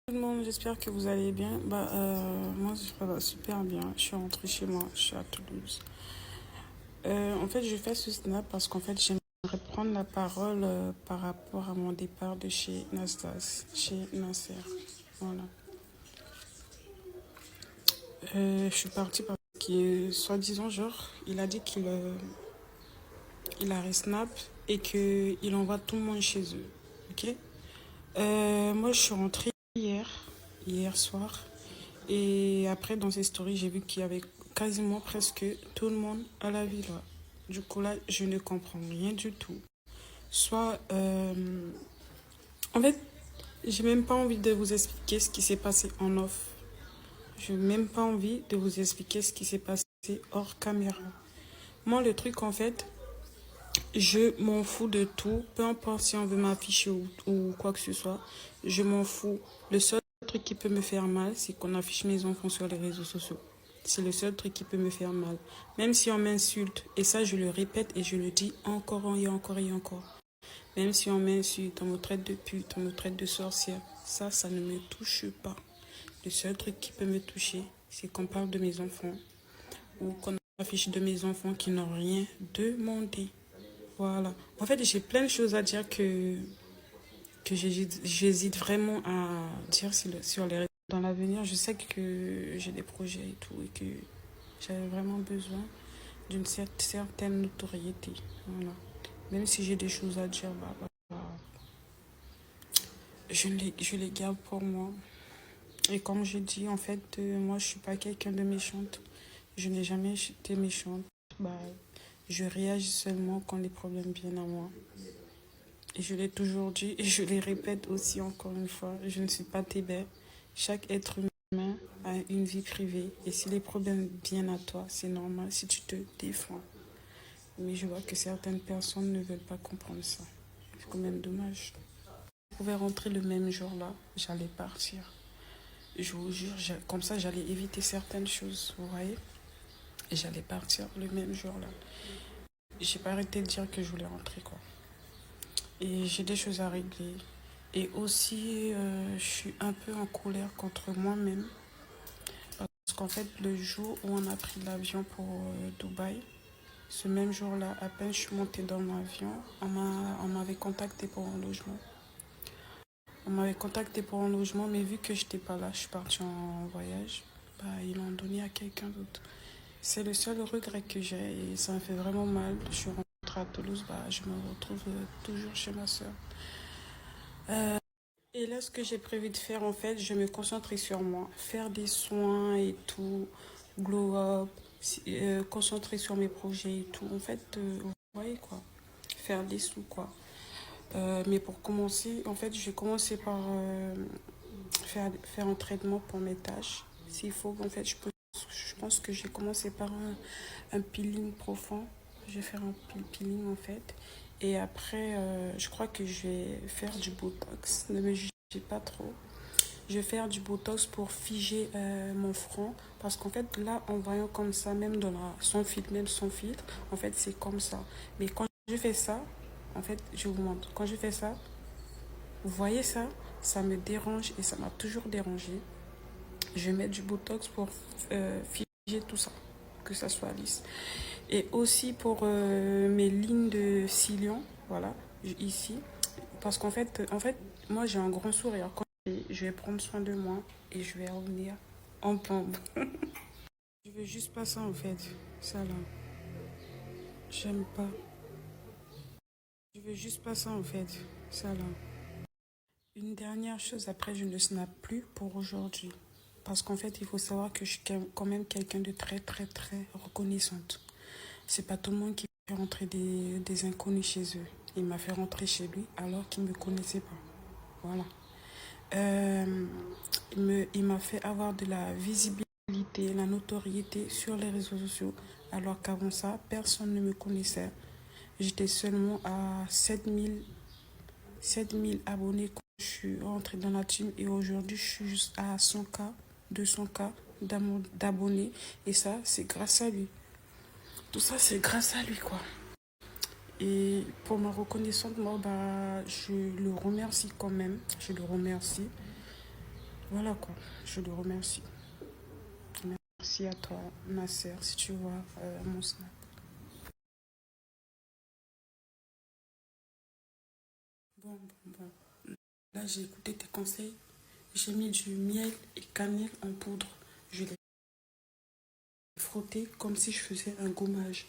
Tout le monde, j'espère que vous allez bien. Moi, ça va super bien. Je suis rentrée chez moi, je suis à Toulouse. En fait, je fais ce snap parce qu'en fait, j'aimerais prendre la parole par rapport à mon départ de chez Nasdaq, chez Nasser. Voilà. Je suis partie parce que, soi-disant, genre, il a dit il arrête Snap et qu'il envoie tout le monde chez eux. Ok? Moi, je suis rentrée hier soir. Et après, dans ces stories, j'ai vu qu'il y avait quasiment presque tout le monde à la villa. Du coup, là, je ne comprends rien du tout. Soit, en fait, j'ai même pas envie de vous expliquer ce qui s'est passé en off. Je n'ai même pas envie de vous expliquer ce qui s'est passé hors caméra. Moi, le truc, en fait, je m'en fous de tout. Peu importe si on veut m'afficher ou quoi que ce soit. Je m'en fous. Le seul truc qui peut me faire mal, c'est qu'on affiche mes enfants sur les réseaux sociaux. C'est le seul truc qui peut me faire mal. Même si on m'insulte, et ça je le répète et je le dis encore et encore et encore. Même si on m'insulte, on me traite de pute, on me traite de sorcière, ça ne me touche pas. Le seul truc qui peut me toucher, c'est qu'on parle de mes enfants ou qu'on affiche de mes enfants qui n'ont rien demandé. Voilà. En fait, j'ai plein de choses à dire que j'hésite vraiment à dire sur les réseaux. Dans l'avenir, je sais que j'ai des projets et tout et que j'avais vraiment besoin d'une certaine notoriété. Voilà. Même si j'ai des choses à dire, je les garde pour moi. Et comme j'ai dit, en fait, moi, je suis pas quelqu'un de méchante. Je n'ai jamais été méchante. Bah, je réagis seulement quand les problèmes viennent à moi. Et je l'ai toujours dit et je les répète aussi encore une fois. Je ne suis pas Tébé. Chaque être humain a une vie privée. Et si les problèmes viennent à toi, c'est normal si tu te défends. Mais je vois que certaines personnes ne veulent pas comprendre ça. C'est quand même dommage. Je pouvais rentrer le même jour-là, j'allais partir. Je vous jure, comme ça, j'allais éviter certaines choses, vous voyez. Et j'allais partir le même jour-là. J'ai pas arrêté de dire que je voulais rentrer, quoi. Et j'ai des choses à régler. Et aussi, je suis un peu en colère contre moi-même. Parce qu'en fait, le jour où on a pris l'avion pour Dubaï, ce même jour-là, à peine je suis montée dans l'avion, on m'avait contacté pour un logement. On m'avait contacté pour un logement, mais vu que j'étais pas là, je suis partie en voyage, ils l'ont donné à quelqu'un d'autre. C'est le seul regret que j'ai et ça me fait vraiment mal. Je suis rentrée à Toulouse, je me retrouve toujours chez ma soeur. Et là, ce que j'ai prévu de faire, en fait, je vais me concentrer sur moi, faire des soins et tout, glow up, concentrer sur mes projets et tout. En fait, vous voyez quoi, faire des sous quoi. Mais pour commencer, en fait, je vais commencer par faire un traitement pour mes tâches. S'il faut, en fait, je pense que je vais commencer par un peeling profond. Je vais faire un peeling en fait. Et après, je crois que je vais faire du botox. Ne me jugez pas trop. Je vais faire du botox pour figer mon front. Parce qu'en fait, là, en voyant comme ça, même sans filtre, en fait, c'est comme ça. Mais quand je fais ça, en fait, je vous montre. Quand je fais ça, vous voyez ça, ça me dérange et ça m'a toujours dérangé. Je vais mettre du botox pour figer tout ça, que ça soit lisse. Et aussi pour mes lignes de cilion, voilà, ici. Parce qu'en fait, moi j'ai un grand sourire. Quand je vais prendre soin de moi et je vais revenir en pompe. Je veux juste pas ça en fait. Ça là, j'aime pas. Je veux juste pas ça en fait. Ça là. Une dernière chose, après je ne snap plus pour aujourd'hui. Parce qu'en fait, il faut savoir que je suis quand même quelqu'un de très, très, très reconnaissante. C'est pas tout le monde qui fait rentrer des inconnus chez eux. Il m'a fait rentrer chez lui alors qu'il ne me connaissait pas. Voilà. Euh, il m'a fait avoir de la visibilité, la notoriété sur les réseaux sociaux. Alors qu'avant ça, personne ne me connaissait. J'étais seulement à 7 000 abonnés quand je suis rentrée dans la team. Et aujourd'hui, je suis juste à 100K, 200K d'abonnés. Et ça, c'est grâce à lui. Tout ça, c'est grâce à lui, quoi. Et pour ma reconnaissance, moi, je le remercie quand même. Je le remercie. Voilà quoi, je le remercie. Merci à toi, ma sœur, si tu vois mon snap. Bon. Là, j'ai écouté tes conseils. J'ai mis du miel et cannelle en poudre. Je l'ai frotté comme si je faisais un gommage.